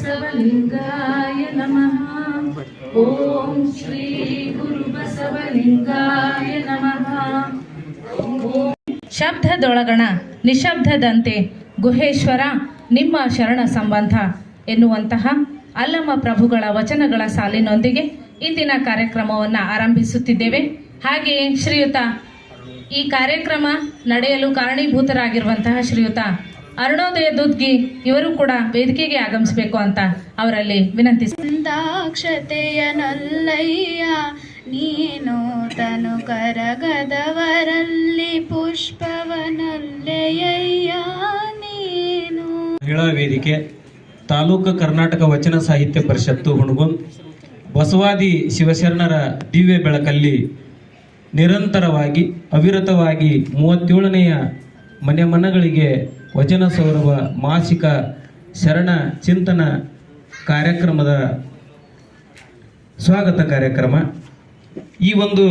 ಬಸವಲಿಂಗಾಯ ನಮಃ. ಓಂ ಶ್ರೀ ಗುರು ಬಸವಲಿಂಗಾಯ ನಮಃ. ಶಬ್ದದೊಳಗಣ ನಿಶಬ್ದದಂತೆ ಗುಹೇಶ್ವರ ನಿಮ್ಮ ಶರಣ ಸಂಬಂಧ ಎನ್ನುವಂತಹ ಅಲ್ಲಮ ಪ್ರಭುಗಳ ವಚನಗಳ ಸಾಲಿನೊಂದಿಗೆ ಇಂದಿನ ಕಾರ್ಯಕ್ರಮವನ್ನು ಆರಂಭಿಸುತ್ತಿದ್ದೇವೆ. ಹಾಗೆಯೇ ಶ್ರೀಯುತ ಈ ಕಾರ್ಯಕ್ರಮ ನಡೆಯಲು ಕಾರಣೀಭೂತರಾಗಿರುವಂತಹ ಶ್ರೀಯುತ ಅರುಣೋದಯ ದುದ್ಗಿ ಇವರು ಕೂಡ ವೇದಿಕೆಗೆ ಆಗಮಿಸಬೇಕು ಅಂತ ಅವರಲ್ಲಿ ವಿನಂತಿಸಿದಾಕ್ಷತೆಯನಲ್ಲಯ್ಯ ನೀನು ತನು ಕರಗದವರಲ್ಲಿ ಪುಷ್ಪವನಲ್ಲೆಯ್ಯ ನೀನು. ಮಹಿಳಾ ವೇದಿಕೆ ತಾಲೂಕು ಕರ್ನಾಟಕ ವಚನ ಸಾಹಿತ್ಯ ಪರಿಷತ್ತು ಹುಣಗುಂದ್ ಬಸವಾದಿ ಶಿವಶರಣರ ದಿವ್ಯ ಬೆಳಕಲ್ಲಿ ನಿರಂತರವಾಗಿ ಅವಿರತವಾಗಿ 37ನೆಯ ಮನೆ ಮನಗಳಿಗೆ ವಚನ ಸೌರಭ ಮಾಸಿಕ ಶರಣ ಚಿಂತನ ಕಾರ್ಯಕ್ರಮದ ಸ್ವಾಗತ ಕಾರ್ಯಕ್ರಮ. ಈ ಒಂದು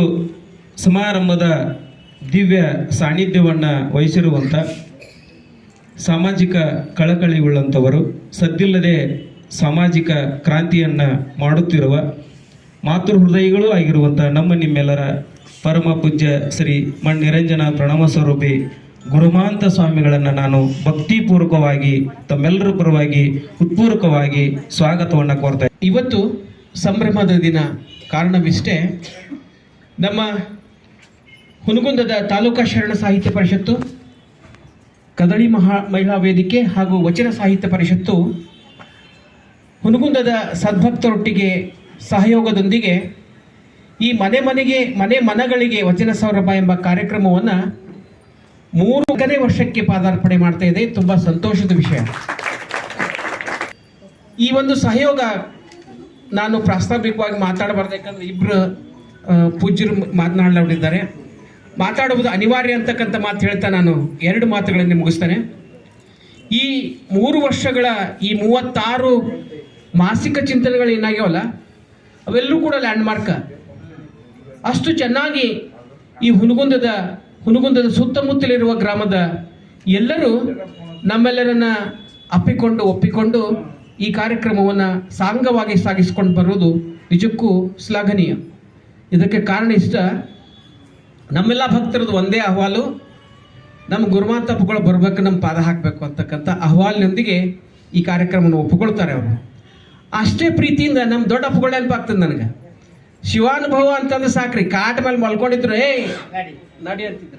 ಸಮಾರಂಭದ ದಿವ್ಯ ಸಾನ್ನಿಧ್ಯವನ್ನು ವಹಿಸಿರುವಂಥ ಸಾಮಾಜಿಕ ಕಳಕಳಿ ಉಳ್ಳಂಥವರು, ಸದ್ದಿಲ್ಲದೆ ಸಾಮಾಜಿಕ ಕ್ರಾಂತಿಯನ್ನು ಮಾಡುತ್ತಿರುವ ಮಾತೃ ಹೃದಯಗಳೂ ಆಗಿರುವಂಥ ನಿಮ್ಮೆಲ್ಲರ ಪರಮ ಪೂಜ್ಯ ಶ್ರೀ ಮಣ್ ನಿರಂಜನ ಪ್ರಣವ ಸ್ವರೂಪಿ ಗುರುಮಾಂತ ಸ್ವಾಮಿಗಳನ್ನು ನಾನು ಭಕ್ತಿಪೂರ್ವಕವಾಗಿ ತಮ್ಮೆಲ್ಲರ ಪರವಾಗಿ ಉತ್ಪೂರ್ವಕವಾಗಿ ಸ್ವಾಗತವನ್ನು ಕೋರ್ತಾ. ಇವತ್ತು ಸಂಭ್ರಮದ ದಿನ. ಕಾರಣವಿಷ್ಟೇ, ನಮ್ಮ ಹುನಗುಂದದ ತಾಲೂಕಾ ಶರಣ ಸಾಹಿತ್ಯ ಪರಿಷತ್ತು, ಕದಳಿ ಮಹಿಳಾ ವೇದಿಕೆ ಹಾಗೂ ವಚನ ಸಾಹಿತ್ಯ ಪರಿಷತ್ತು ಹುನಗುಂದದ ಸದ್ಭಕ್ತರೊಟ್ಟಿಗೆ ಸಹಯೋಗದೊಂದಿಗೆ ಈ ಮನೆ ಮನಗಳಿಗೆ ವಚನ ಸೌರಭ ಎಂಬ ಕಾರ್ಯಕ್ರಮವನ್ನು 3ನೇ ವರ್ಷಕ್ಕೆ ಪಾದಾರ್ಪಣೆ ಮಾಡ್ತಾ ಇದೆ. ತುಂಬ ಸಂತೋಷದ ವಿಷಯ. ಈ ಒಂದು ಸಹಯೋಗ ನಾನು ಪ್ರಾಸ್ತಾವಿಕವಾಗಿ ಮಾತಾಡಬಾರ್ದು, ಯಾಕಂದ್ರೆ ಇಬ್ಬರು ಪೂಜ್ಯರು ಮಾತನಾಡಲಿದ್ದಾರೆ. ಮಾತಾಡುವುದು ಅನಿವಾರ್ಯ ಅಂತಕ್ಕಂಥ ಮಾತು ಹೇಳ್ತಾ ನಾನು 2 ಮಾತುಗಳನ್ನು ಮುಗಿಸ್ತೇನೆ. ಈ 3 ವರ್ಷಗಳ ಈ 36 ಮಾಸಿಕ ಚಿಂತನೆಗಳು ಏನಾಗ್ಯಾವಲ್ಲ, ಅವೆಲ್ಲೂ ಕೂಡ ಲ್ಯಾಂಡ್ಮಾರ್ಕ್. ಅಷ್ಟು ಚೆನ್ನಾಗಿ ಈ ಹುನಗುಂದದ ಸುತ್ತಮುತ್ತಲಿರುವ ಗ್ರಾಮದ ಎಲ್ಲರೂ ನಮ್ಮೆಲ್ಲರನ್ನ ಒಪ್ಪಿಕೊಂಡು ಈ ಕಾರ್ಯಕ್ರಮವನ್ನು ಸಾಂಗವಾಗಿ ಸಾಗಿಸಿಕೊಂಡು ಬರೋದು ನಿಜಕ್ಕೂ ಶ್ಲಾಘನೀಯ. ಇದಕ್ಕೆ ಕಾರಣ ಇಷ್ಟ, ನಮ್ಮೆಲ್ಲ ಭಕ್ತರದ್ದು ಒಂದೇ ಅಹವಾಲು, ನಮ್ಮ ಗುರುಮಾಂತಪ್ಪಗಳು ಬರಬೇಕು, ನಮ್ಮ ಪಾದ ಹಾಕಬೇಕು ಅಂತಕ್ಕಂಥ ಅಹವಾಲಿನೊಂದಿಗೆ ಈ ಕಾರ್ಯಕ್ರಮವನ್ನು ಒಪ್ಪಿಕೊಳ್ತಾರೆ ಅವರು. ಅಷ್ಟೇ ಪ್ರೀತಿಯಿಂದ ನಮ್ಮ ದೊಡ್ಡ ಅಪ್ಪಗಳು ನೆನಪಾಗ್ತದೆ ನನಗೆ. ಶಿವಾನುಭವ ಅಂತಂದ್ರೆ ಸಾಕ್ರಿ, ಕಾಟ ಮೇಲೆ ಮಲ್ಕೊಂಡಿದ್ರು, ನಡಿ ಅಂತಿದ್ರು.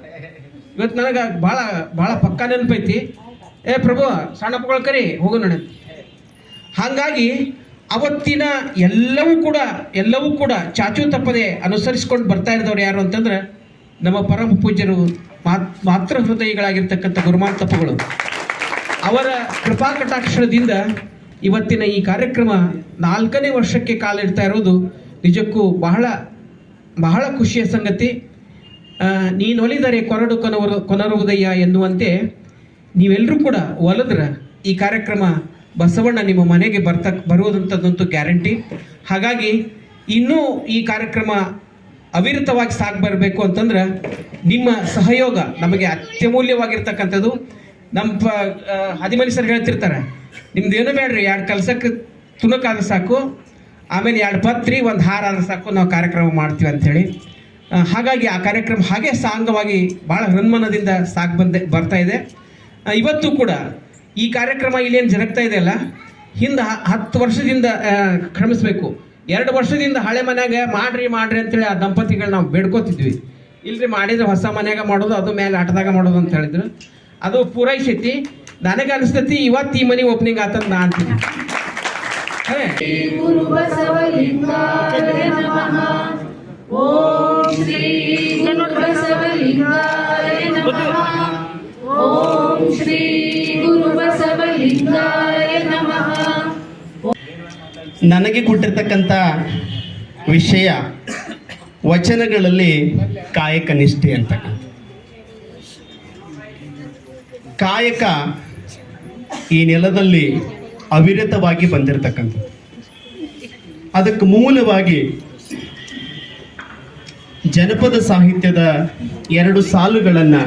ಇವತ್ತು ನನಗೆ ಭಾಳ ಭಾಳ ಪಕ್ಕ ನೆನಪೈತಿ. ಪ್ರಭು ಸಣ್ಣಪ್ಪಗಳು ಕರಿ ಹೋಗು ನಡ. ಹಾಗಾಗಿ ಅವತ್ತಿನ ಎಲ್ಲವೂ ಕೂಡ ಚಾಚು ತಪ್ಪದೆ ಅನುಸರಿಸ್ಕೊಂಡು ಬರ್ತಾ ಇದ್ದವ್ರು ಯಾರು ಅಂತಂದ್ರೆ ನಮ್ಮ ಪರಮ ಪೂಜ್ಯರು, ಮಾತೃ ಹೃದಯಗಳಾಗಿರ್ತಕ್ಕಂಥ ಗುರುಮಾಂತಪ್ಪಗಳು. ಅವರ ಕೃಪಾ ಕಟಾಕ್ಷರದಿಂದ ಇವತ್ತಿನ ಈ ಕಾರ್ಯಕ್ರಮ 4ನೇ ವರ್ಷಕ್ಕೆ ಕಾಲಿಡ್ತಾ ಇರೋದು ನಿಜಕ್ಕೂ ಬಹಳ ಬಹಳ ಖುಷಿಯ ಸಂಗತಿ. ನೀನೊಲಿದರೆ ಕೊನರುವುದಯ್ಯ ಎನ್ನುವಂತೆ ನೀವೆಲ್ಲರೂ ಕೂಡ ಒಲಿದ್ರೆ ಈ ಕಾರ್ಯಕ್ರಮ ಬಸವಣ್ಣ ನಿಮ್ಮ ಮನೆಗೆ ಬರುವುದಂಥದ್ದಂತೂ ಗ್ಯಾರಂಟಿ. ಹಾಗಾಗಿ ಇನ್ನೂ ಈ ಕಾರ್ಯಕ್ರಮ ಅವಿರತವಾಗಿ ಬರಬೇಕು ಅಂತಂದ್ರೆ ನಿಮ್ಮ ಸಹಯೋಗ ನಮಗೆ ಅತ್ಯಮೂಲ್ಯವಾಗಿರ್ತಕ್ಕಂಥದ್ದು. ನಮ್ಮ ಹದಿಮನಿಸರು ಹೇಳ್ತಿರ್ತಾರೆ, ನಿಮ್ದೇನು ಬೇಡ್ರಿ, 2 ಕೆಲಸಕ್ಕೆ ತುಣುಕಾದ್ರೆ ಸಾಕು, ಆಮೇಲೆ 2 ಪತ್ರಿ 1 ಹಾರ ಆದ್ರೆ ಸಾಕು, ನಾವು ಕಾರ್ಯಕ್ರಮ ಮಾಡ್ತೀವಿ ಅಂಥೇಳಿ. ಹಾಗಾಗಿ ಆ ಕಾರ್ಯಕ್ರಮ ಹಾಗೆ ಸಾಂಗವಾಗಿ ಭಾಳ ಹೃನ್ಮನದಿಂದ ಬರ್ತಾ ಇದೆ. ಇವತ್ತು ಕೂಡ ಈ ಕಾರ್ಯಕ್ರಮ ಇಲ್ಲೇನು ಜರುಗ್ತಾ ಇದೆಯಲ್ಲ, ಹಿಂದೆ 10 ವರ್ಷದಿಂದ ಕ್ಷಮಿಸಬೇಕು, 2 ವರ್ಷದಿಂದ ಹಳೆ ಮನೆಯಾಗ ಮಾಡ್ರಿ ಅಂತೇಳಿ ಆ ದಂಪತಿಗಳು ನಾವು ಬೇಡ್ಕೋತಿದ್ವಿ. ಇಲ್ರಿ ಮಾಡಿದ್ರೆ ಹೊಸ ಮನ್ಯಾಗ ಮಾಡೋದು, ಅದು ಮೇಲೆ ಆಟದಾಗ ಮಾಡೋದು ಅಂತ ಹೇಳಿದ್ರು. ಅದು ಪೂರೈಸೈತಿ. ನನಗೆ ಅನಿಸ್ತೈತಿ ಇವತ್ತು ಈ ಮನೆ ಓಪನಿಂಗ್ ಆತಂತ ನಾ ಅಂತೀನಿ. ಗುರು ಬಸವಲಿಂಗಾಯ ನಮಃ. ಓಂ ಶ್ರೀ ಗುರು ಬಸವಲಿಂಗಾಯ ನಮಃ. ಓಂ ಶ್ರೀ ಗುರು ಬಸವಲಿಂಗಾಯ ನಮಃ. ನನಗೆ ಕೊಟ್ಟಿರ್ತಕ್ಕಂಥ ವಿಷಯ ವಚನಗಳಲ್ಲಿ ಕಾಯಕ ನಿಷ್ಠೆ ಅಂತಕ್ಕಂಥ. ಕಾಯಕ ಈ ನೆಲದಲ್ಲಿ ಅವಿರತವಾಗಿ ಬಂದಿರತಕ್ಕಂಥದ್ದು. ಅದಕ್ಕೆ ಮೂಲವಾಗಿ ಜನಪದ ಸಾಹಿತ್ಯದ 2 ಸಾಲುಗಳನ್ನು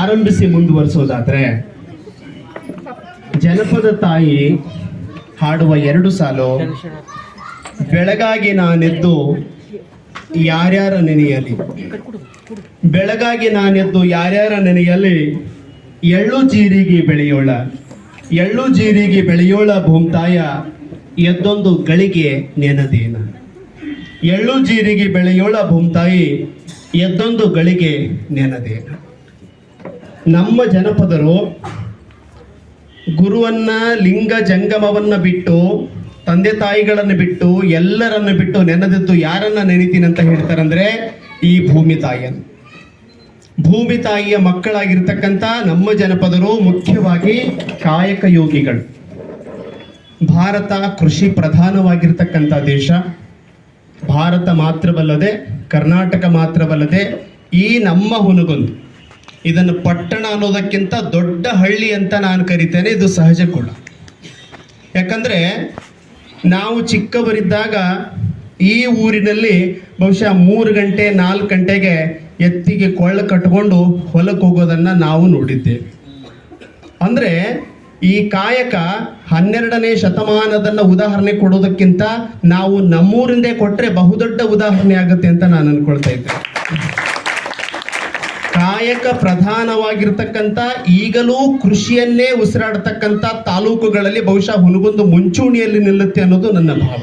ಆರಂಭಿಸಿ ಮುಂದುವರಿಸೋದಾದರೆ, ಜನಪದ ತಾಯಿ ಹಾಡುವ 2 ಸಾಲು. ಬೆಳಗಾಗಿ ನಾನೆದ್ದು ಯಾರ್ಯಾರ ನೆನೆಯಲಿ, ಬೆಳಗಾಗಿ ನಾನೆದ್ದು ಯಾರ್ಯಾರ ನೆನೆಯಲಿ, ಎಳ್ಳು ಜೀರಿಗೆ ಬೆಳೆಯೋಳ, ಎಳ್ಳು ಜೀರಿಗೆ ಬೆಳೆಯೋಳ ಭೂಮ್ತಾಯ, ಎದ್ದೊಂದು ಗಳಿಗೆ ನೆನದೇನ. ಎಳ್ಳು ಜೀರಿಗೆ ಬೆಳೆಯೋಳ ಭೂಮ್ತಾಯಿ, ಎದ್ದೊಂದು ಗಳಿಗೆ ನೆನದೇನ. ನಮ್ಮ ಜನಪದರು ಗುರುವನ್ನ, ಲಿಂಗ ಜಂಗಮವನ್ನ ಬಿಟ್ಟು, ತಂದೆ ತಾಯಿಗಳನ್ನು ಬಿಟ್ಟು, ಎಲ್ಲರನ್ನು ಬಿಟ್ಟು ನೆನೆದದ್ದು ಯಾರನ್ನ ನೆನಿತೀನಿ ಅಂತ ಹೇಳ್ತಾರಂದ್ರೆ ಈ ಭೂಮಿ ತಾಯಿಯನ್ನು. ಭೂಮಿ ತಾಯಿಯ ಮಕ್ಕಳಾಗಿರ್ತಕ್ಕಂಥ ನಮ್ಮ ಜನಪದರು ಮುಖ್ಯವಾಗಿ ಕಾಯಕ ಯೋಗಿಗಳು. ಭಾರತ ಕೃಷಿ ಪ್ರಧಾನವಾಗಿರ್ತಕ್ಕಂಥ ದೇಶ. ಭಾರತ ಮಾತ್ರವಲ್ಲದೆ, ಕರ್ನಾಟಕ ಮಾತ್ರವಲ್ಲದೆ, ಈ ನಮ್ಮ ಹುನಗುಂದ, ಇದನ್ನು ಪಟ್ಟಣ ಅನ್ನೋದಕ್ಕಿಂತ ದೊಡ್ಡ ಹಳ್ಳಿ ಅಂತ ನಾನು ಕರಿತೇನೆ. ಇದು ಸಹಜ ಕೂಡ. ಯಾಕಂದ್ರೆ ನಾವು ಚಿಕ್ಕವರಿದ್ದಾಗ ಈ ಊರಿನಲ್ಲಿ ಬಹುಶಃ 3 ಗಂಟೆ 4 ಗಂಟೆಗೆ ಎತ್ತಿಗೆ ಕೊಳ್ಳ ಕಟ್ಕೊಂಡು ಹೊಲಕ್ಕೆ ಹೋಗೋದನ್ನ ನಾವು ನೋಡಿದ್ದೇವೆ. ಅಂದ್ರೆ ಈ ಕಾಯಕ 12ನೇ ಶತಮಾನದನ್ನ ಉದಾಹರಣೆ ಕೊಡೋದಕ್ಕಿಂತ ನಾವು ನಮ್ಮೂರಿಂದೇ ಕೊಟ್ರೆ ಬಹುದೊಡ್ಡ ಉದಾಹರಣೆ ಆಗುತ್ತೆ ಅಂತ ನಾನು ಅನ್ಕೊಳ್ತಾ ಇದ್ದೆ. ಕಾಯಕ ಪ್ರಧಾನವಾಗಿರ್ತಕ್ಕಂಥ, ಈಗಲೂ ಕೃಷಿಯನ್ನೇ ಉಸಿರಾಡತಕ್ಕಂಥ ತಾಲೂಕುಗಳಲ್ಲಿ ಬಹುಶಃ ಹುನಗುಂದ ಮುಂಚೂಣಿಯಲ್ಲಿ ನಿಲ್ಲುತ್ತೆ ಅನ್ನೋದು ನನ್ನ ಭಾವ.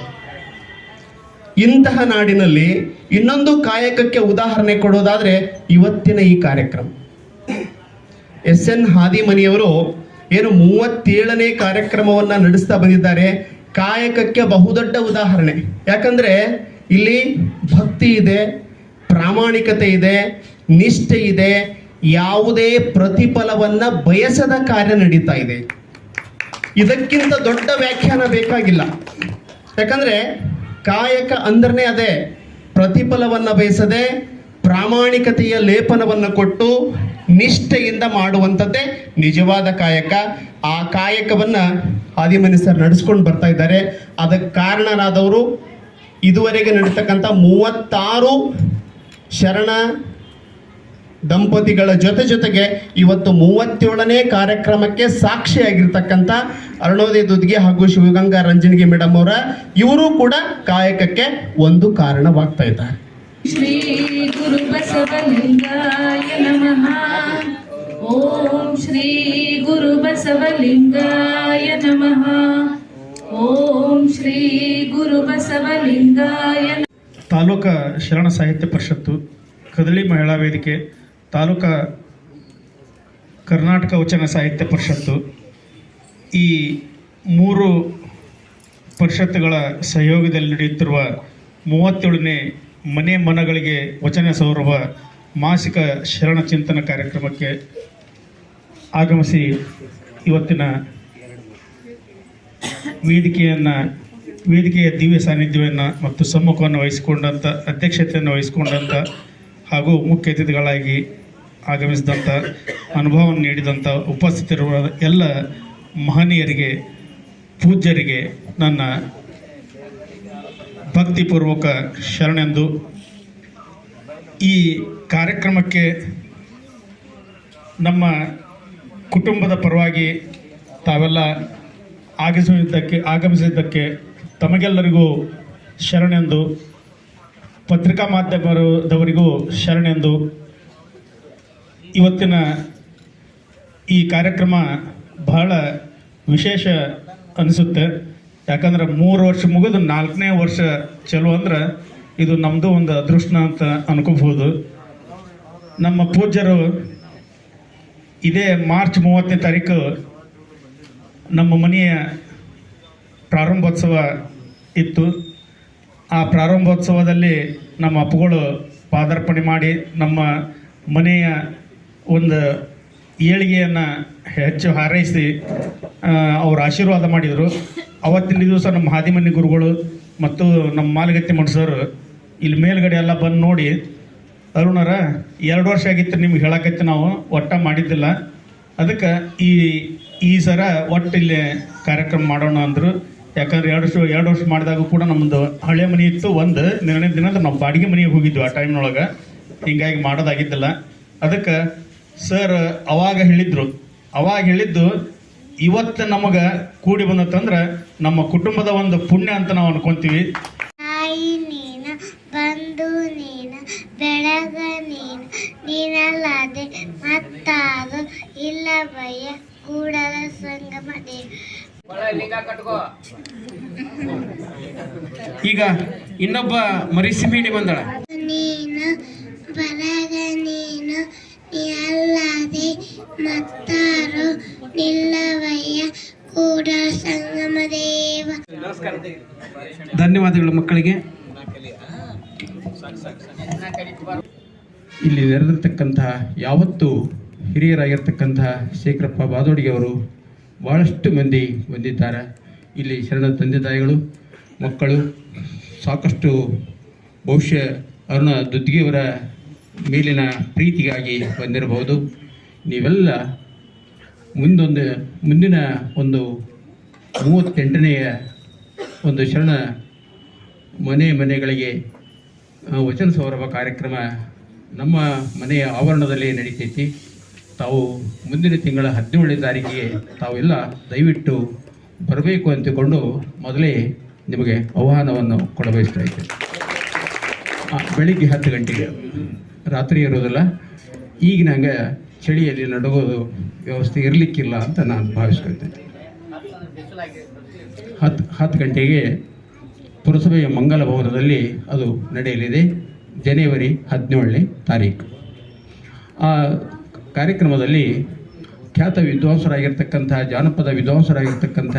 ಇಂತಹ ನಾಡಿನಲ್ಲಿ ಇನ್ನೊಂದು ಕಾಯಕಕ್ಕೆ ಉದಾಹರಣೆ ಕೊಡೋದಾದ್ರೆ ಇವತ್ತಿನ ಈ ಕಾರ್ಯಕ್ರಮ. SN ಹಾದಿಮನಿಯವರು ಏನು 37ನೇ ಕಾರ್ಯಕ್ರಮವನ್ನ ನಡೆಸ್ತಾ ಬಂದಿದ್ದಾರೆ. ಕಾಯಕಕ್ಕೆ ಬಹುದೊಡ್ಡ ಉದಾಹರಣೆ. ಯಾಕಂದ್ರೆ ಇಲ್ಲಿ ಭಕ್ತಿ ಇದೆ, ಪ್ರಾಮಾಣಿಕತೆ ಇದೆ, ನಿಷ್ಠೆ ಇದೆ, ಯಾವುದೇ ಪ್ರತಿಫಲವನ್ನ ಬಯಸದ ಕಾರ್ಯ ನಡೀತಾ ಇದೆ. ಇದಕ್ಕಿಂತ ದೊಡ್ಡ ವ್ಯಾಖ್ಯಾನ ಬೇಕಾಗಿಲ್ಲ. ಯಾಕಂದ್ರೆ ಕಾಯಕ ಅಂದ್ರೆ ಅದೇ, ಪ್ರತಿಫಲವನ್ನ ಬಯಸದೆ ಪ್ರಾಮಾಣಿಕತೆಯ ಲೇಪನವನ್ನು ಕೊಟ್ಟು ನಿಷ್ಠೆಯಿಂದ ಮಾಡುವಂಥದ್ದೇ ನಿಜವಾದ ಕಾಯಕ. ಆ ಕಾಯಕವನ್ನ ಆದಿಮನಿ ಸರ್ ನಡೆಸ್ಕೊಂಡು ಬರ್ತಾ ಇದ್ದಾರೆ. ಅದಕ್ಕೆ ಕಾರಣರಾದವರು ಇದುವರೆಗೆ ನಡೀತಕ್ಕಂಥ 36 ಶರಣ ದಂಪತಿಗಳ ಜೊತೆಗೆ ಇವತ್ತು 37ನೇ ಕಾರ್ಯಕ್ರಮಕ್ಕೆ ಸಾಕ್ಷಿಯಾಗಿರ್ತಕ್ಕಂಥ ಅರುಣೋದಯ ದುದ್ಗೆ ಹಾಗೂ ಶಿವಗಂಗಾ ರಂಜನಿಗೆ ಮೇಡಮ್ ಅವರ, ಇವರು ಕೂಡ ಕಾಯಕಕ್ಕೆ ಒಂದು ಕಾರಣವಾಗ್ತಾ ಇದ್ದಾರೆ. ಶ್ರೀ ಗುರು ಬಸವಲಿಂಗಾಯ ನಮಃ. ಓಂ ಶ್ರೀ ಗುರು ಬಸವಲಿಂಗಾಯ ನಮಃ. ಓಂ ಶ್ರೀ ಗುರು ಬಸವಲಿಂಗಾಯ. ತಾಲೂಕಾ ಶರಣ ಸಾಹಿತ್ಯ ಪರಿಷತ್ತು, ಕದಳಿ ಮಹಿಳಾ ವೇದಿಕೆ, ತಾಲೂಕಾ ಕರ್ನಾಟಕ ವಚನ ಸಾಹಿತ್ಯ ಪರಿಷತ್ತು, ಈ 3 ಪರಿಷತ್ತುಗಳ ಸಹಯೋಗದಲ್ಲಿ ನಡೆಯುತ್ತಿರುವ 37ನೇ ಮನೆ ಮನಗಳಿಗೆ ವಚನ ಸೌರಭ ಮಾಸಿಕ ಶರಣ ಚಿಂತನ ಕಾರ್ಯಕ್ರಮಕ್ಕೆ ಆಗಮಿಸಿ ಇವತ್ತಿನ ವೇದಿಕೆಯ ದಿವ್ಯ ಸಾನ್ನಿಧ್ಯವನ್ನು ಮತ್ತು ಸಮ್ಮುಖವನ್ನು ವಹಿಸಿಕೊಂಡಂಥ, ಅಧ್ಯಕ್ಷತೆಯನ್ನು ವಹಿಸಿಕೊಂಡಂಥ ಹಾಗೂ ಮುಖ್ಯ ಅತಿಥಿಗಳಾಗಿ ಆಗಮಿಸಿದಂಥ, ಅನುಭವವನ್ನು ನೀಡಿದಂಥ ಉಪಸ್ಥಿತರಿರುವ ಎಲ್ಲ ಮಹನೀಯರಿಗೆ, ಪೂಜ್ಯರಿಗೆ ನನ್ನ ಭಕ್ತಿಪೂರ್ವಕ ಶರಣೆಂದು ಈ ಕಾರ್ಯಕ್ರಮಕ್ಕೆ ನಮ್ಮ ಕುಟುಂಬದ ಪರವಾಗಿ ತಾವೆಲ್ಲ ಆಗಮಿಸಿದ್ದಕ್ಕೆ ತಮಗೆಲ್ಲರಿಗೂ ಶರಣೆಂದು, ಪತ್ರಿಕಾ ಮಾಧ್ಯಮದವರಿಗೂ ಶರಣೆಂದು, ಇವತ್ತಿನ ಈ ಕಾರ್ಯಕ್ರಮ ಬಹಳ ವಿಶೇಷ ಅನಿಸುತ್ತೆ. ಯಾಕಂದ್ರೆ 3 ವರ್ಷ ಮುಗಿದು 4ನೇ ವರ್ಷ ಚಲೋ ಅಂದ್ರೆ ಇದು ನಮ್ಮದು ಒಂದು ಅದೃಷ್ಟ ಅಂತ ಅನ್ಕೋಬಹುದು. ನಮ್ಮ ಪೂಜ್ಯರು ಇದೇ ಮಾರ್ಚ್ 30ನೇ ತಾರೀಕು ನಮ್ಮ ಮನೆಯ ಪ್ರಾರಂಭೋತ್ಸವ ಇತ್ತು. ಆ ಪ್ರಾರಂಭೋತ್ಸವದಲ್ಲಿ ನಮ್ಮ ಅಪ್ಪಗಳು ಪಾದಾರ್ಪಣೆ ಮಾಡಿ ನಮ್ಮ ಮನೆಯ ಒಂದು ಏಳಿಗೆಯನ್ನು ಹೆಚ್ಚು ಹಾರೈಸಿ ಅವರು ಆಶೀರ್ವಾದ ಮಾಡಿದರು. ಅವತ್ತಿನ ದಿವಸ ನಮ್ಮ ಹಾದಿಮನಿ ಗುರುಗಳು ಮತ್ತು ನಮ್ಮ ಮಾಲಗತ್ತಿ ಮಠಸರು ಇಲ್ಲಿ ಮೇಲ್ಗಡೆ ಎಲ್ಲ ಬಂದು ನೋಡಿ, ಅರುಣರ 2 ವರ್ಷ ಆಗಿತ್ತು ನಿಮ್ಗೆ ಹೇಳಕತ್ತಿ, ನಾವು ಒಟ್ಟ ಮಾಡಿದ್ದಿಲ್ಲ, ಅದಕ್ಕೆ ಈ ಸರ ಒಟ್ಟು ಇಲ್ಲಿ ಕಾರ್ಯಕ್ರಮ ಮಾಡೋಣ ಅಂದರು. ಯಾಕಂದ್ರೆ 2 ವರ್ಷ ಮಾಡಿದಾಗ ಕೂಡ ನಮ್ಮದು ಹಳೆ ಮನೆ ಇತ್ತು. ಒಂದು ನಿರ್ಣಯ ದಿನ ನಾವು ಬಾಡಿಗೆ ಮನೆಗೆ ಹೋಗಿದ್ವಿ ಆ ಟೈಮ್ನೊಳಗೆ, ಹೀಗಾಗಿ ಮಾಡೋದಾಗಿದ್ದಿಲ್ಲ. ಅದಕ್ಕೆ ಸರ್ ಅವಾಗ ಹೇಳಿದ್ದು ಇವತ್ತು ನಮಗೆ ಕೂಡಿ ಬಂದತ್ತಂದ್ರೆ ನಮ್ಮ ಕುಟುಂಬದ ಒಂದು ಪುಣ್ಯ ಅಂತ ನಾವು ಅನ್ಕೊಂತೀವಿ. ತಾಯಿ ನೀನು, ಬಂಧು ನೀನು, ಬೆಳಗ ನೀನು, ನೀನಲ್ಲದೆ ಮತ್ತಾರು ಇಲ್ಲ ಭಯ ಕೂಡಲ ಸಂಗಮ ದೇವ. ಈಗ ಇನ್ನೊಬ್ಬ ಮರಿಸಿಂಹಿಣಿ ಬಂದಳ. ನೀನು ಬರಗ ನೀನು, ನೀನಲ್ಲದೆ ಮತ್ತಾರು ನಿಲ್ಲವಯ್ಯ ಕೂಡಲ ಸಂಗಮ ದೇವ. ಧನ್ಯವಾದಗಳು ಮಕ್ಕಳಿಗೆ. ಇಲ್ಲಿ ನೆರೆದಿರ್ತಕ್ಕಂತಹ ಯಾವತ್ತು ಹಿರಿಯರಾಗಿರ್ತಕ್ಕಂತಹ ಶೇಖರಪ್ಪ ಬಾದೋಡಿಗೆಯವರು ಭಾಳಷ್ಟು ಮಂದಿ ಬಂದಿದ್ದಾರೆ. ಇಲ್ಲಿ ಶರಣ ತಂದೆ ತಾಯಿಗಳು, ಮಕ್ಕಳು ಸಾಕಷ್ಟು ಬಹುಶಃ ಅರುಣ ದುದ್ಗಿಯವರ ಮೇಲಿನ ಪ್ರೀತಿಗಾಗಿ ಬಂದಿರಬಹುದು. ನೀವೆಲ್ಲ ಮುಂದಿನ ಒಂದು 38ನೆಯ ಒಂದು ಶರಣ ಮನೆಗಳಿಗೆ ವಚನ ಸೌರಭ ಕಾರ್ಯಕ್ರಮ ನಮ್ಮ ಮನೆಯ ಆವರಣದಲ್ಲಿ ನಡೀತೈತಿ. ತಾವು ಮುಂದಿನ ತಿಂಗಳ 17ನೇ ತಾರೀಕಿಗೆ ತಾವೆಲ್ಲ ದಯವಿಟ್ಟು ಬರಬೇಕು ಅಂತಿಕೊಂಡು ಮೊದಲೇ ನಿಮಗೆ ಆಹ್ವಾನವನ್ನು ಕೊಡಬಯಸ್ತಾ ಇದ್ದೇನೆ. ಬೆಳಿಗ್ಗೆ 10 ಗಂಟೆಗೆ, ರಾತ್ರಿ ಇರೋದಿಲ್ಲ. ಈಗ ನಂಗೆ ಚಳಿಯಲ್ಲಿ ನಡಗೋದು ವ್ಯವಸ್ಥೆ ಇರಲಿಕ್ಕಿಲ್ಲ ಅಂತ ನಾನು ಭಾವಿಸ್ಕೊಳ್ತೇನೆ. 10 ಗಂಟೆಗೆ ಪುರಸಭೆಯ ಮಂಗಲ ಭವನದಲ್ಲಿ ಅದು ನಡೆಯಲಿದೆ, ಜನವರಿ 17ನೇ ತಾರೀಕು. ಆ ಕಾರ್ಯಕ್ರಮದಲ್ಲಿ ಖ್ಯಾತ ವಿದ್ವಾಂಸರಾಗಿರ್ತಕ್ಕಂಥ, ಜಾನಪದ ವಿದ್ವಾಂಸರಾಗಿರ್ತಕ್ಕಂಥ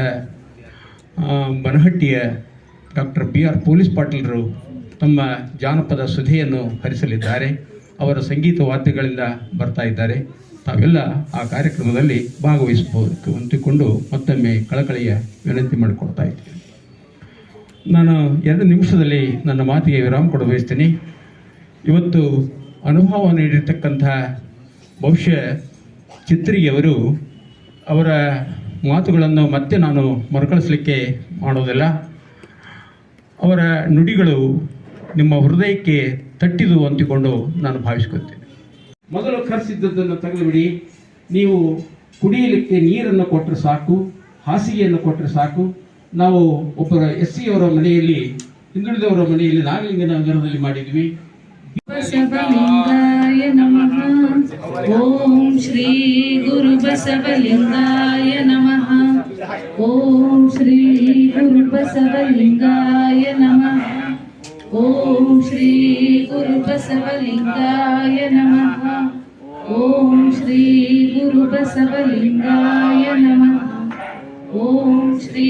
ಬನಹಟ್ಟಿಯ ಡಾಕ್ಟರ್ BR ಪೊಲೀಸ್ ಪಾಟೀಲರು ತಮ್ಮ ಜಾನಪದ ಸುಧೆಯನ್ನು ಹರಿಸಲಿದ್ದಾರೆ. ಅವರ ಸಂಗೀತ ವಾದ್ಯಗಳಿಂದ ಬರ್ತಾ ಇದ್ದಾರೆ. ತಾವೆಲ್ಲ ಆ ಕಾರ್ಯಕ್ರಮದಲ್ಲಿ ಭಾಗವಹಿಸಬೇಕು ಅಂತಿಕೊಂಡು ಮತ್ತೊಮ್ಮೆ ಕಳಕಳಿಯ ವಿನಂತಿ ಮಾಡಿಕೊಡ್ತಾ ಇದ್ದೀನಿ. ನಾನು 2 ನಿಮಿಷದಲ್ಲಿ ನನ್ನ ಮಾತಿಗೆ ವಿರಾಮ ಕೊಡ ಬಯಸ್ತೀನಿ. ಇವತ್ತು ಅನುಭವ ನೀಡಿರ್ತಕ್ಕಂಥ ಬಹುಶಃ ಚಿತ್ರಿಗೆಯವರು ಅವರ ಮಾತುಗಳನ್ನು ಮತ್ತೆ ನಾನು ಮರುಕಳಿಸಲಿಕ್ಕೆ ಮಾಡೋದಿಲ್ಲ. ಅವರ ನುಡಿಗಳು ನಿಮ್ಮ ಹೃದಯಕ್ಕೆ ತಟ್ಟಿದು ಅಂತಿಕೊಂಡು ನಾನು ಭಾವಿಸ್ಕೊಳ್ತೇನೆ. ಮೊದಲು ಖರ್ಚಿದ್ದದ್ದನ್ನು ತೆಗೆದುಬಿಡಿ. ನೀವು ಕುಡಿಯಲಿಕ್ಕೆ ನೀರನ್ನು ಕೊಟ್ಟರೆ ಸಾಕು, ಹಾಸಿಗೆಯನ್ನು ಕೊಟ್ಟರೆ ಸಾಕು. ನಾವು ಒಬ್ಬರ SC ಅವರ ಮನೆಯಲ್ಲಿ, ಹಿಂದುಳಿದವರ ಮನೆಯಲ್ಲಿ ನಾಗಲಿಂಗನ ನಗರದಲ್ಲಿ ಮಾಡಿದ್ವಿ. ಬಸವಲಿಂಗಾಯ ನಮಃ. ಓಂ ಶ್ರೀ ಗುರು ಬಸವಲಿಂಗಾಯ ನಮಃ. ಓಂ ಶ್ರೀ ಗುರು ಬಸವಲಿಂಗಾಯ ನಮಃ. ಓಂ ಶ್ರೀ ಗುರು ಬಸವಲಿಂಗಾಯ ನಮಃ. ಓಂ ಶ್ರೀ ಗುರು ಬಸವಲಿಂಗಾಯ ನಮಃ. ಓಂ ಶ್ರೀ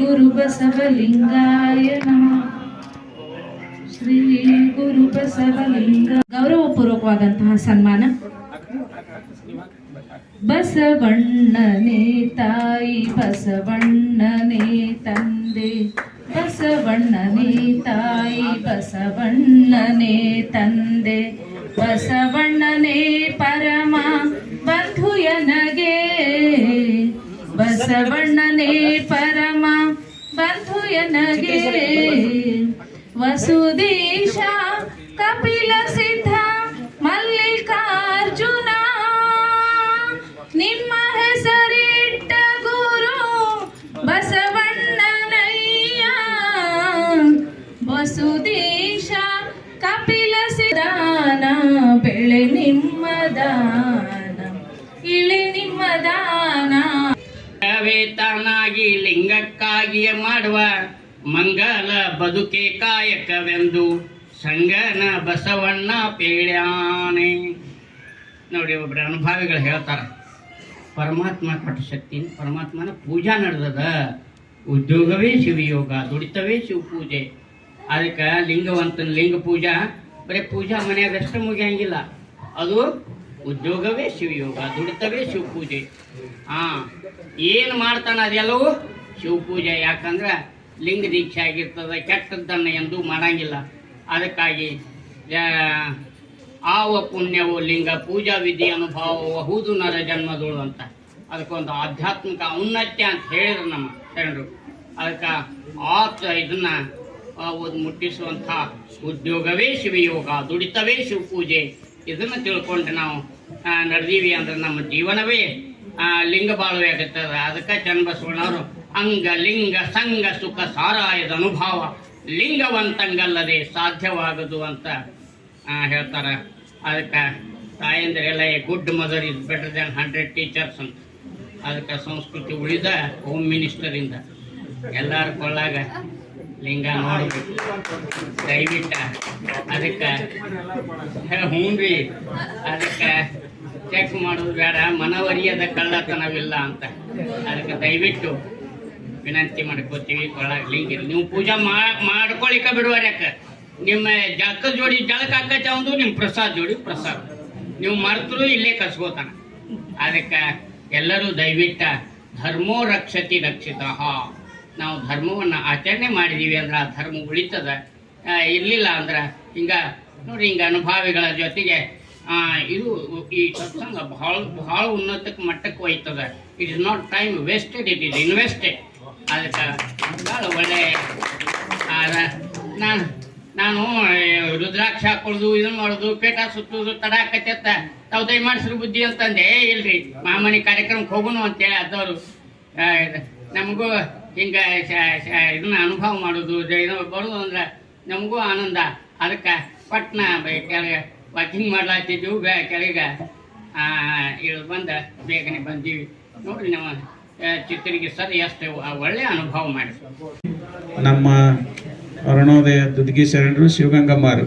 ಗುರು ಬಸವಲಿಂಗಾಯ ನಮಃ. ಶ್ರೀ ಗುರು ಬಸವಲಿಂಗ. ಗೌರವಪೂರ್ವಕವಾದಂತಹ ಸನ್ಮಾನ. ಬಸವಣ್ಣನೇ ತಾಯಿ, ಬಸವಣ್ಣನೇ ತಂದೆ, ಬಸವಣ್ಣನೇ ತಾಯಿ, ಬಸವಣ್ಣನೇ ತಂದೆ, ಬಸವಣ್ಣನೇ ಪರಮ ಬಂಧು ಎನಗೆ, ಬಸವಣ್ಣನೇ ಪರಮ ಬಂಧು ಎನಗೆ. ವಸುದೇಶ ಕಪಿಲ ಸಿದ್ಧ ಮಲ್ಲಿಕಾರ್ಜುನ, ನಿಮ್ಮ ಹೆಸರಿಟ್ಟ ಗುರು ಬಸವಣ್ಣನಯ್ಯ. ವಸುದೇಶ ಕಪಿಲ ಸಿದ್ಧಾನ, ಬೆಳೆ ನಿಮ್ಮ ದಾನ, ಇಳಿ ನಿಮ್ಮ ದಾನ. ತಾನಾಗಿ ಲಿಂಗಕ್ಕಾಗಿಯೇ ಮಾಡುವ ಮಂಗಲ ಬದುಕೆ ಕಾಯಕವೆಂದು ಸಂಗನ ಬಸವಣ್ಣ ಪೇಳ್ಯಾನೆ. ನೋಡಿ, ಒಬ್ಬರು ಅನುಭಾವಿಗಳು ಹೇಳ್ತಾರೆ, ಪರಮಾತ್ಮ ಕೊಟ್ಟ ಶಕ್ತಿ, ಪರಮಾತ್ಮನ ಪೂಜಾ ನಡೆದದ. ಉದ್ಯೋಗವೇ ಶಿವಯೋಗ, ದುಡಿತವೇ ಶಿವ ಪೂಜೆ. ಅದಕ್ಕೆ ಲಿಂಗವಂತನ ಲಿಂಗ ಪೂಜಾ ಬರೀ ಪೂಜಾ ಮನೆಯಾಗಷ್ಟೇ ಮುಗಿಯಂಗಿಲ್ಲ. ಅದು ಉದ್ಯೋಗವೇ ಶಿವಯೋಗ, ದುಡಿತವೇ ಶಿವ ಪೂಜೆ. ಏನು ಮಾಡ್ತಾನೆ ಅದೆಲ್ಲವೂ ಶಿವ ಪೂಜೆ. ಯಾಕಂದ್ರೆ ಲಿಂಗ ದೀಕ್ಷೆ ಆಗಿರ್ತದೆ, ಕೆಟ್ಟದ್ದನ್ನು ಎಂದೂ ಮಾಡಂಗಿಲ್ಲ. ಅದಕ್ಕಾಗಿ ಆವ ಪುಣ್ಯವು ಲಿಂಗ ಪೂಜಾ ವಿಧಿ ಅನುಭವ ಹೂದು ನರ ಜನ್ಮದೋಳು ಅಂತ ಅದಕ್ಕೊಂದು ಆಧ್ಯಾತ್ಮಿಕ ಔನ್ನತ್ಯ ಅಂತ ಹೇಳಿದ್ರು ನಮ್ಮ ಶರಣರು. ಅದಕ್ಕೆ ಇದನ್ನ ಮುಟ್ಟಿಸುವಂಥ ಉದ್ಯೋಗವೇ ಶಿವಯೋಗ, ದುಡಿತವೇ ಶಿವ ಪೂಜೆ. ಇದನ್ನು ತಿಳ್ಕೊಂಡು ನಾವು ನಡೆದೀವಿ ಅಂದ್ರೆ ನಮ್ಮ ಜೀವನವೇ ಲಿಂಗ ಬಾಳುವೆ ಆಗತ್ತದ. ಅದಕ್ಕೆ ಚನ್ನಬಸವಣ್ಣವರು ಅಂಗ ಲಿಂಗ ಸಂಗ ಸುಖ ಸಾರಾಯದ ಅನುಭವ ಲಿಂಗವಂತಂಗಲ್ಲದೆ ಸಾಧ್ಯವಾಗದು ಅಂತ ಹೇಳ್ತಾರೆ. ಅದಕ್ಕೆ ತಾಯಂದ್ರೆಲ್ಲ good mother is better than 100 teachers ಅಂತ. ಅದಕ್ಕೆ ಸಂಸ್ಕೃತಿ ಉಳಿದ ಹೋಮ್ ಮಿನಿಸ್ಟರಿಂದ ಎಲ್ಲರ ಕೊಳ್ಳಾಗ ಲಿಂಗ ನೋಡಬೇಕು ದಯವಿಟ್ಟ. ಅದಕ್ಕೆ ಹ್ಞೂನ್ರಿ, ಅದಕ್ಕೆ ಚೆಕ್ ಮಾಡೋದು ಬೇಡ, ಮನವರಿಯದ ಕಳ್ಳತನವಿಲ್ಲ ಅಂತ. ಅದಕ್ಕೆ ದಯವಿಟ್ಟು ವಿನಂತಿ ಮಾಡ್ಕೋತೀವಿ, ಕೊಳ್ಳಾಗ ಲಿಂಗ ಇರಲಿ. ನೀವು ಪೂಜೆ ಮಾಡ್ಕೊಳಿಕ ಬಿಡುವಾರ ಯಾಕೆ ನಿಮ್ಮ ಜಳಕದ ಜೋಡಿ ಜಳಕ ಹಾಕತ್ತೆ ಒಂದು, ನಿಮ್ಮ ಪ್ರಸಾದ ಜೋಡಿ ಪ್ರಸಾದ ನೀವು ಮರ್ತರು ಇಲ್ಲೇ ಕಸ್ಕೋತಾನ. ಅದಕ್ಕೆ ಎಲ್ಲರೂ ದಯವಿಟ್ಟ ಧರ್ಮೋ ರಕ್ಷತಿ ರಕ್ಷಿತ. ನಾವು ಧರ್ಮವನ್ನು ಆಚರಣೆ ಮಾಡಿದೀವಿ ಅಂದ್ರೆ ಆ ಧರ್ಮ ಉಳಿತದ. ಇರಲಿಲ್ಲ ಅಂದ್ರೆ ಹಿಂಗೆ ನೋಡಿ, ಹಿಂಗೆ ಅನುಭಾವಿಗಳ ಜೊತೆಗೆ ಇದು ಈ ಸತ್ಸಂಗ ಭಾಳ ಉನ್ನತ ಮಟ್ಟಕ್ಕೆ ಒಯ್ತದ. It is not time wasted, it is invested. ಅದಕ್ಕೆ ಭಾಳ ಒಳ್ಳೆ ನಾನು ರುದ್ರಾಕ್ಷ ಹಾಕೊಳ್ಳೋದು, ಇದನ್ನು ಮಾಡೋದು, ಪೇಟ ಸುತ್ತೋದು ತಡ ಆಕತ್ತ ತಾವು ದಯ ಮಾಡಿಸ್ರು ಬುದ್ಧಿ ಅಂತಂದೆ. ಇಲ್ರಿ, ಮಹಾಮನಿ ಕಾರ್ಯಕ್ರಮಕ್ಕೆ ಹೋಗೋಣ ಅಂತೇಳಿ ಆದವರು ನಮಗೂ ಹಿಂಗೆ ಇದನ್ನ ಅನುಭವ ಮಾಡೋದು ಬರೋದು ಅಂದ್ರೆ ನಮಗೂ ಆನಂದ. ಅದಕ್ಕೆ ಪಟ್ನ ಕೆಳಗೆ ವಾಕಿಂಗ್ ಮಾಡ್ಲಾತಿದ್ದೀವಿ, ಕೆಳಗೆ ಇಳಿದು ಬಂದು ಬೇಗನೆ ಬಂದೀವಿ. ನೋಡ್ರಿ ನಮ್ಮ ಚಿತ್ತರಿಗೆ ಸರ್ ಎಷ್ಟು ಒಳ್ಳೆಯ ಅನುಭವ ಮಾಡಿ. ನಮ್ಮ ಅರುಣೋದಯ ದುದ್ಗಿ ಶರಣರು ಶಿವಗಂಗಮ್ಮರು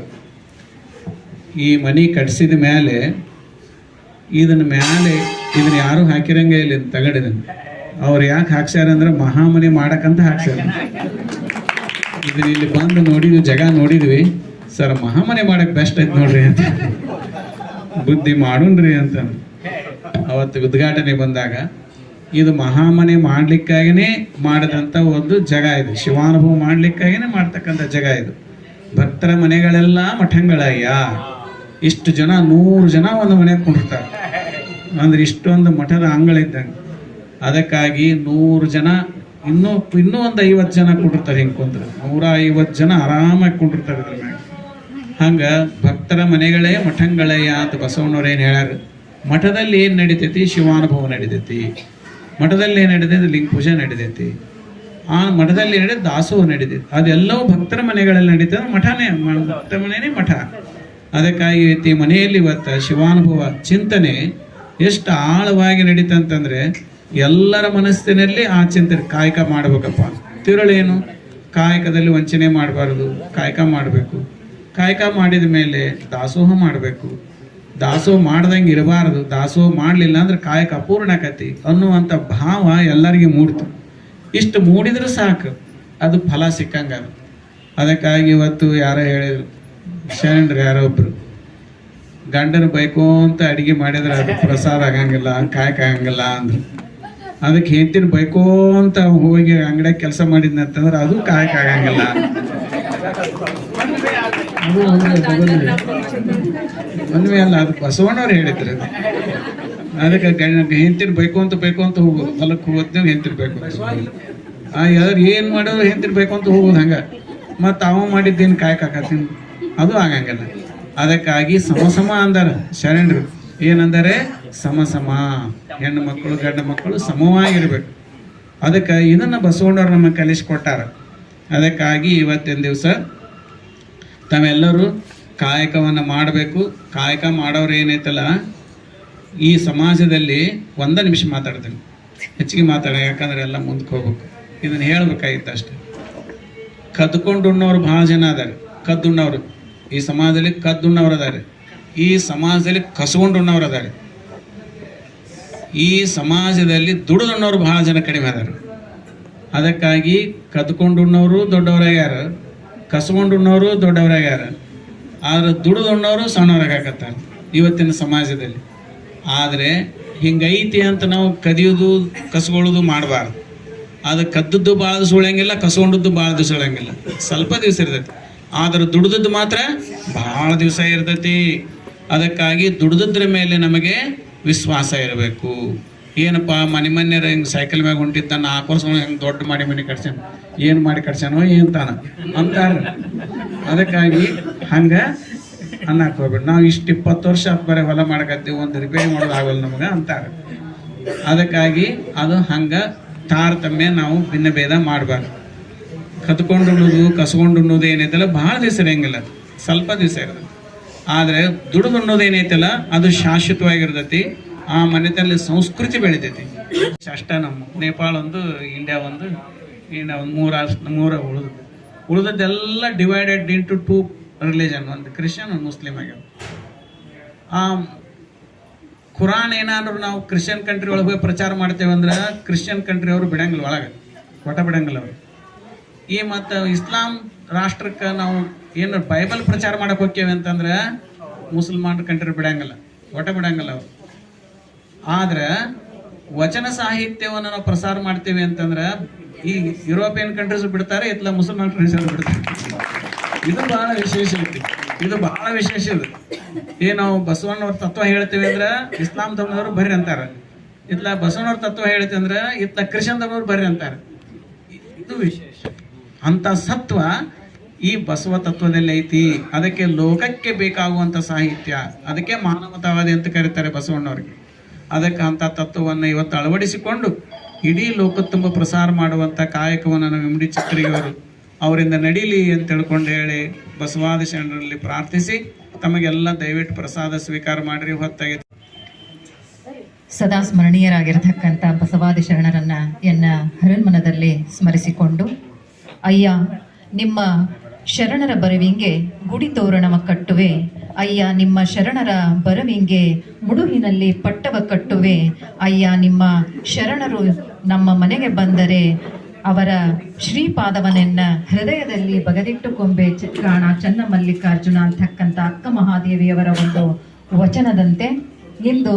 ಈ ಮನೆ ಕಟ್ಸಿದ ಮೇಲೆ ಇದನ್ನ ಯಾರು ಹಾಕಿರಂಗೆ ಇಲ್ಲ ತಗಡಿದನ್ನು. ಅವ್ರು ಯಾಕೆ ಹಾಕ್ಸ್ಯಾರ ಅಂದ್ರೆ ಮಹಾಮನೆ ಮಾಡಕ್ಕಂತ ಹಾಕ್ಸ್ಯಾರ. ಇದನ್ನ ಇಲ್ಲಿ ಬಂದು ನೋಡಿದ್ವಿ, ಜಾಗ ನೋಡಿದ್ವಿ, ಸರ್ ಮಹಾಮನೆ ಮಾಡಕ್ ಬೆಸ್ಟ್ ಐತೆ ನೋಡ್ರಿ ಅಂತ ಬುದ್ಧಿ ಮಾಡೋಣ್ರಿ ಅಂತ ಅವತ್ತು ಉದ್ಘಾಟನೆ ಬಂದಾಗ ಇದು ಮಹಾಮನೆ ಮಾಡ್ಲಿಕ್ಕಾಗಿನೇ ಮಾಡಿದಂಥ ಒಂದು ಜಾಗ ಇದು. ಶಿವಾನುಭವ ಮಾಡ್ಲಿಕ್ಕಾಗಿನೇ ಮಾಡ್ತಕ್ಕಂಥ ಜಾಗ ಇದು. ಭಕ್ತರ ಮನೆಗಳೆಲ್ಲ ಮಠಗಳಯ್ಯ. ಇಷ್ಟು ಜನ 100 ಜನ ಒಂದು ಮನೆಗೆ ಕುಂಡಿರ್ತಾರೆ ಅಂದ್ರೆ ಇಷ್ಟೊಂದು ಮಠದ ಅಂಗಳ ಇದ್ದಂಗೆ. ಅದಕ್ಕಾಗಿ 100 ಜನ ಇನ್ನೂ ಒಂದು 50 ಜನ ಕುಂಡಿರ್ತಾರೆ. ಹಿಂಗೆ ಕುಂದ್ರೆ 150 ಜನ ಆರಾಮಾಗಿ ಕುಂಡಿರ್ತಾರೆ ಇದ್ರ ಮ್ಯಾಗ. ಹಂಗೆ ಭಕ್ತರ ಮನೆಗಳೇ ಮಠಗಳಯ್ಯ ಅಂತ ಬಸವಣ್ಣವ್ರು ಏನು ಹೇಳ್ಯಾರ. ಮಠದಲ್ಲಿ ಏನು ನಡಿತೈತಿ? ಶಿವಾನುಭವ ನಡಿತೈತಿ. ಮಠದಲ್ಲಿ ಏನು ನಡೀತೈತಿ? ಲಿಂಗ ಪೂಜೆ ನಡೀತೈತಿ. ಆ ಮಠದಲ್ಲಿ ನಡೆದ ದಾಸೋಹ ನಡೀತೈತಿ. ಅದೆಲ್ಲವೂ ಭಕ್ತರ ಮನೆಗಳಲ್ಲಿ ನಡೀತದೆ. ಮಠನೇ ಭಕ್ತರ ಮನೆಯೇ ಮಠ. ಅದಕ್ಕಾಗಿ ಈ ಮನೆಯಲ್ಲಿ ಇವತ್ತು ಶಿವಾನುಭವ ಚಿಂತನೆ ಎಷ್ಟು ಆಳವಾಗಿ ನಡೀತಂತಂದ್ರೆ ಎಲ್ಲರ ಮನಸ್ಸಿನಲ್ಲಿ ಆ ಚಿಂತನೆ ಕಾಯಕ ಮಾಡ್ಬೇಕಪ್ಪ. ತಿರುಳೇನು? ಕಾಯಕದಲ್ಲಿ ವಂಚನೆ ಮಾಡಬಾರ್ದು, ಕಾಯಕ ಮಾಡಬೇಕು. ಕಾಯಕ ಮಾಡಿದ ಮೇಲೆ ದಾಸೋಹ ಮಾಡಬೇಕು. ದಾಸೋಹ ಮಾಡ್ದಂಗೆ ಇರಬಾರ್ದು. ದಾಸೋಹ ಮಾಡಲಿಲ್ಲ ಅಂದ್ರೆ ಕಾಯಕ ಅಪೂರ್ಣ ಆಕತಿ ಅನ್ನುವಂಥ ಭಾವ ಎಲ್ಲರಿಗೂ ಮೂಡ್ತು. ಇಷ್ಟು ಮೂಡಿದ್ರೆ ಸಾಕು, ಅದು ಫಲ ಸಿಕ್ಕಂಗ. ಅದಕ್ಕಾಗಿ ಇವತ್ತು ಯಾರೋ ಹೇಳಿದ್ರು, ಶರಣರು ಯಾರೋ ಒಬ್ರು, ಗಂಡನ ಬೈಕೋ ಅಂತ ಅಡಿಗೆ ಮಾಡಿದ್ರೆ ಅದು ಪ್ರಸಾದ ಆಗಂಗಿಲ್ಲ, ಕಾಯಕ ಆಗಂಗಿಲ್ಲ ಅಂದ್ರು. ಅದಕ್ಕೆ ಹೆಂಡತಿನ ಬೈಕೋ ಅಂತ ಹೋಗಿ ಅಂಗಡಿಯಾಗ ಕೆಲಸ ಮಾಡಿದ್ನಂತಂದ್ರೆ ಅದು ಕಾಯಕ ಆಗಂಗಿಲ್ಲ. ಒಂದ್ವೇ ಅಲ್ಲ, ಅದು ಬಸವಣ್ಣವ್ರು ಹೇಳಿದ್ರು. ಅದಕ್ಕೆ ಹೆಂಡತಿನ ಬೈಕು ಅಂತ ಹೋಗೋದು, ಹೊಲಕ್ಕೆ ಹೋಗೋದು ಹೆಂಡತಿನ ಬೇಕು ಯಾರು ಏನು ಮಾಡೋದು ಹೆಂಡತಿನ ಬೇಕು ಅಂತ ಹೋಗೋದು. ಹಂಗೆ ಮತ್ತು ಅವ ಮಾಡಿದ್ದೇನು ಕಾಯಕಾಕತ್ತೀನಿ, ಅದು ಆಗಂಗಿಲ್ಲ. ಅದಕ್ಕಾಗಿ ಸಮಸಮ ಅಂದಾರ ಶರಣರು. ಏನಂದರೆ ಸಮಸಮ, ಹೆಣ್ಣು ಮಕ್ಕಳು ಗಂಡು ಮಕ್ಕಳು ಸಮವಾಗಿರ್ಬೇಕು. ಅದಕ್ಕೆ ಇದನ್ನು ಬಸವಣ್ಣವ್ರು ನಮಗೆ ಕಲಿಸ್ಕೊಟ್ಟಾರ. ಅದಕ್ಕಾಗಿ ಇವತ್ತಿನ ದಿವಸ ತಾವೆಲ್ಲರೂ ಕಾಯಕವನ್ನು ಮಾಡಬೇಕು. ಕಾಯಕ ಮಾಡೋರು ಏನೈತಲ್ಲ, ಈ ಸಮಾಜದಲ್ಲಿ 1 ನಿಮಿಷ ಮಾತಾಡ್ತೀನಿ, ಹೆಚ್ಚಿಗೆ ಯಾಕಂದ್ರೆ ಎಲ್ಲ ಮುಂದಕ್ಕೆ ಹೋಗ್ಬೇಕು. ಇದನ್ನು ಹೇಳ್ಬೇಕಾಗಿತ್ತು ಅಷ್ಟೆ. ಕದ್ಕೊಂಡು ಉಣ್ಣವ್ರು ಭಾಳ ಜನ ಅದಾರೆ. ಕದ್ದುಣ್ಣವ್ರು ಈ ಸಮಾಜದಲ್ಲಿ ಕದ್ದುಣ್ಣವ್ರು ಅದಾರೆ. ಈ ಸಮಾಜದಲ್ಲಿ ಕಸ್ಕೊಂಡು ಉಣ್ಣವ್ರು ಅದಾರೆ. ಈ ಸಮಾಜದಲ್ಲಿ ದುಡಿದುಣ್ಣವ್ರು ಭಾಳ ಜನ ಕಡಿಮೆ ಅದಾರೆ. ಅದಕ್ಕಾಗಿ ಕದ್ಕೊಂಡು ಉಣ್ಣವರು ದೊಡ್ಡವರಾಗ್ಯಾರ, ಕಸ್ಕೊಂಡು ಉಣ್ಣವರು ದೊಡ್ಡವರಾಗ್ಯಾರ. ಆದ್ರೆ ದುಡಿದುಣ್ಣವರು ಸಣ್ಣವರಾಗಕತ್ತಾರೆ ಇವತ್ತಿನ ಸಮಾಜದಲ್ಲಿ. ಆದರೆ ಹಿಂಗೈತಿ ಅಂತ ನಾವು ಕದಿಯೋದು ಕಸ್ಕೊಳ್ಳೋದು ಮಾಡಬಾರ್ದು. ಅದು ಕದ್ದದ್ದು ಭಾಳ ದಿವಸ ಉಳಿಯಂಗಿಲ್ಲ, ಕಸ್ಕೊಂಡದ್ದು ಭಾಳ ದಿವಸ ಉಳಿಯಂಗಿಲ್ಲ. ಸ್ವಲ್ಪ ದಿವಸ ಇರ್ತೈತಿ. ಆದ್ರೆ ದುಡ್ದದ್ದು ಮಾತ್ರ ಭಾಳ ದಿವಸ ಇರ್ತೈತಿ. ಅದಕ್ಕಾಗಿ ದುಡ್ದದ್ರ ಮೇಲೆ ನಮಗೆ ವಿಶ್ವಾಸ ಇರಬೇಕು. ಏನಪ್ಪ ಮನೆಯರ ಹಿಂಗೆ ಸೈಕಲ್ ಮ್ಯಾಗ ಹೊಂಟಿದ್ದ 4 ವರ್ಷ ಹೆಂಗೆ ದೊಡ್ಡ ಮಾಡಿ ಮನೆ ಕಟ್ಸ್ಯಾನ, ಏನು ಮಾಡಿ ಕಟ್ಸ್ಯಾನೋ ಏನ್ತಾನ ಅಂತಾರೆ. ಅದಕ್ಕಾಗಿ ಹಂಗೆ ಅನ್ನಕ್ಕೆ ಹೋಗ್ಬೇಡಿ. ನಾವು ಇಷ್ಟು 20 ವರ್ಷ ಬರೀ ಹೊಲ ಮಾಡಕತ್ತೀವಿ, ಒಂದು ರಿಪೇರಿ ಮಾಡೋದು ಆಗಲ್ಲ ನಮಗೆ ಅಂತಾರೆ. ಅದಕ್ಕಾಗಿ ಅದು ಹಂಗೆ ತಾರತಮ್ಯ ನಾವು ಭಿನ್ನ ಭೇದ ಮಾಡಬಾರ್ದು. ಕದ್ಕೊಂಡು ಉಣ್ಣೋದು ಕಸ್ಕೊಂಡು ಉಣ್ಣೋದು ಏನೈತಲ್ಲ ಭಾಳ ದಿವಸ ಇರಂಗಿಲ್ಲ, ಸ್ವಲ್ಪ ದಿವಸ ಇರ್ತದೆ. ಆದರೆ ದುಡಿದು ಉಣ್ಣೋದು ಏನೈತಲ್ಲ ಅದು ಶಾಶ್ವತವಾಗಿರ್ತೈತಿ. ಆ ಮನೆತಲ್ಲಿ ಸಂಸ್ಕೃತಿ ಬೆಳಿತೈತಿ. ಅಷ್ಟ ನಮ್ಮ ನೇಪಾಳ ಒಂದು, ಇಂಡಿಯಾ ಒಂದು, ಇನ್ನು ಒಂದು ಮೂರು ಉಳಿದದ್ದೆಲ್ಲ ಡಿವೈಡೆಡ್ ಇಂಟು 2 ರಿಲಿಜನ್, ಒಂದು ಕ್ರಿಶ್ಚಿಯನ್ ಒಂದು ಮುಸ್ಲಿಮ್ ಆಗ್ಯಾವ. ಖುರಾನ್ ಏನಾದ್ರು ನಾವು ಕ್ರಿಶ್ಚಿಯನ್ ಕಂಟ್ರಿ ಒಳಗೆ ಹೋಗಿ ಪ್ರಚಾರ ಮಾಡ್ತೇವೆ ಅಂದ್ರೆ ಕ್ರಿಶ್ಚಿಯನ್ ಕಂಟ್ರಿ ಅವರು ಬಿಡಂಗಿಲ್ಲ, ಒಳಗೆ ಒಟ ಬಿಡಂಗಿಲ್ಲ ಅವರು. ಈ ಮತ್ತು ಇಸ್ಲಾಂ ರಾಷ್ಟ್ರಕ್ಕೆ ನಾವು ಏನು ಬೈಬಲ್ ಪ್ರಚಾರ ಮಾಡಕ್ಕೆ ಹೋಗ್ತೇವೆ ಅಂತಂದ್ರೆ ಮುಸಲ್ಮಾನ್ ಕಂಟ್ರಿ ಬಿಡಂಗಿಲ್ಲ, ಒಟ ಬಿಡಂಗಿಲ್ಲ ಅವರು. ಆದ್ರೆ ವಚನ ಸಾಹಿತ್ಯವನ್ನು ನಾವು ಪ್ರಸಾರ ಮಾಡ್ತೀವಿ ಅಂತಂದ್ರೆ ಈ ಯುರೋಪಿಯನ್ ಕಂಟ್ರೀಸ್ ಬಿಡ್ತಾರೆ, ಇತ್ಲ ಮುಸಲ್ಮಾನ್ ಕಂಟ್ರೀಸ್ ಬಿಡ್ತಾರೆ. ಇದು ಬಹಳ ವಿಶೇಷ ಐತಿ, ಇದು ಬಹಳ ವಿಶೇಷ ಇದು. ನಾವು ಬಸವಣ್ಣವ್ರ ತತ್ವ ಹೇಳ್ತೀವಿ ಅಂದ್ರೆ ಇಸ್ಲಾಂ ಧರ್ಮದವ್ರು ಬರ್ರಿ ಅಂತಾರೆ, ಇತ್ಲ ಬಸವಣ್ಣವ್ರ ತತ್ವ ಹೇಳ್ತೀವಿ ಅಂದ್ರೆ ಇತ್ಲ ಕ್ರಿಶ್ಚಿಯನ್ ಧರ್ಮದವ್ರು ಬರ್ರಿ ಅಂತಾರೆ. ಇದು ವಿಶೇಷ. ಅಂತ ಸತ್ವ ಈ ಬಸವ ತತ್ವದಲ್ಲಿ ಐತಿ. ಅದಕ್ಕೆ ಲೋಕಕ್ಕೆ ಬೇಕಾಗುವಂಥ ಸಾಹಿತ್ಯ, ಅದಕ್ಕೆ ಮಾನವತಾವಾದಿ ಅಂತ ಕರೀತಾರೆ ಬಸವಣ್ಣವ್ರಿಗೆ. ಅದಕ್ಕೆ ಅಂಥ ತತ್ವವನ್ನು ಇವತ್ತು ಅಳವಡಿಸಿಕೊಂಡು ಇಡೀ ಲೋಕ ತುಂಬ ಪ್ರಸಾರ ಮಾಡುವಂಥ ಕಾಯಕವನ್ನು ನಾವು ಇಮ್ಮಡಿ ಚಿತ್ರಿಯವರು ಅವರಿಂದ ನಡೀಲಿ ಅಂತ ತಿಳ್ಕೊಂಡು ಹೇಳಿ ಬಸವಾದಿ ಶರಣರಲ್ಲಿ ಪ್ರಾರ್ಥಿಸಿ ತಮಗೆಲ್ಲ ದಯವಿಟ್ಟು ಪ್ರಸಾದ ಸ್ವೀಕಾರ ಮಾಡಿರಿ. ಹೊತ್ತಾಗಿ ಸದಾ ಸ್ಮರಣೀಯರಾಗಿರತಕ್ಕಂಥ ಬಸವಾದಿ ಶರಣರನ್ನ ಹರನ್ಮನದಲ್ಲಿ ಸ್ಮರಿಸಿಕೊಂಡು, ಅಯ್ಯ ನಿಮ್ಮ ಶರಣರ ಬರವಿಂಗೆ ಗುಡಿ ತೋರಣವ ಕಟ್ಟುವೆ, ಅಯ್ಯ ನಿಮ್ಮ ಶರಣರ ಬರವಿಂಗೆ ಮುಡುಹಿನಲ್ಲಿ ಪಟ್ಟವ ಕಟ್ಟುವೆ, ಅಯ್ಯ ನಿಮ್ಮ ಶರಣರು ನಮ್ಮ ಮನೆಗೆ ಬಂದರೆ ಅವರ ಶ್ರೀಪಾದವನೆನ್ನ ಹೃದಯದಲ್ಲಿ ಬಗದಿಟ್ಟುಕೊಂಬೆ ಚಿತ್ರಾಣ ಚನ್ನ ಮಲ್ಲಿಕಾರ್ಜುನ ಅಂತಕ್ಕಂಥ ಅಕ್ಕ ಮಹಾದೇವಿಯವರ ಒಂದು ವಚನದಂತೆ ಇಂದು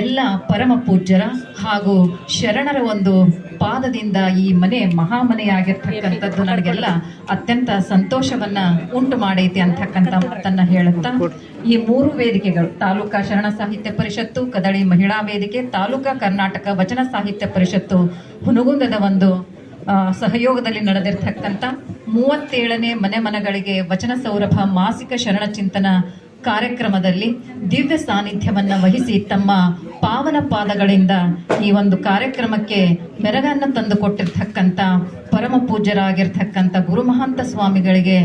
ಎಲ್ಲ ಪರಮ ಪೂಜ್ಯರ ಹಾಗೂ ಶರಣರ ಒಂದು ಪಾದದಿಂದ ಈ ಮನೆ ಮಹಾಮನೆಯಾಗಿರ್ತಕ್ಕಂಥದ್ದು ನನಗೆಲ್ಲ ಅತ್ಯಂತ ಸಂತೋಷವನ್ನ ಉಂಟು ಮಾಡೈತಿ ಅಂತಕ್ಕಂಥ ಮಾತನ್ನ ಹೇಳುತ್ತಾ, ಈ 3 ವೇದಿಕೆಗಳು ತಾಲೂಕಾ ಶರಣ ಸಾಹಿತ್ಯ ಪರಿಷತ್ತು, ಕದಳಿ ಮಹಿಳಾ ವೇದಿಕೆ, ತಾಲೂಕಾ ಕರ್ನಾಟಕ ವಚನ ಸಾಹಿತ್ಯ ಪರಿಷತ್ತು ಹುನಗುಂದದ ಒಂದು ಸಹಯೋಗದಲ್ಲಿ ನಡೆದಿರ್ತಕ್ಕಂಥ 37ನೇ ಮನೆ ಮನಗಳಿಗೆ ವಚನ ಸೌರಭ ಮಾಸಿಕ ಶರಣ ಚಿಂತನ ಕಾರ್ಯಕ್ರಮದಲ್ಲಿ ದಿವ್ಯ ಸಾನ್ನಿಧ್ಯವನ್ನು ವಹಿಸಿ ತಮ್ಮ ಪಾವನ ಪಾದಗಳಿಂದ ಈ ಒಂದು ಕಾರ್ಯಕ್ರಮಕ್ಕೆ ಮೆರಗನ್ನು ತಂದು ಕೊಟ್ಟಿರ್ತಕ್ಕಂಥ ಪರಮ ಪೂಜ್ಯರಾಗಿರ್ತಕ್ಕಂಥ ಗುರುಮಹಾಂತ ಸ್ವಾಮಿಗಳಿಗೆ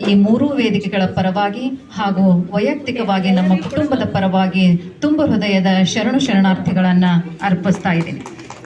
ಈ 3 ವೇದಿಕೆಗಳ ಪರವಾಗಿ ಹಾಗೂ ವೈಯಕ್ತಿಕವಾಗಿ ನಮ್ಮ ಕುಟುಂಬದ ಪರವಾಗಿ ತುಂಬ ಹೃದಯದ ಶರಣಾರ್ಥಿಗಳನ್ನು ಅರ್ಪಿಸ್ತಾ ಇದ್ದೀನಿ.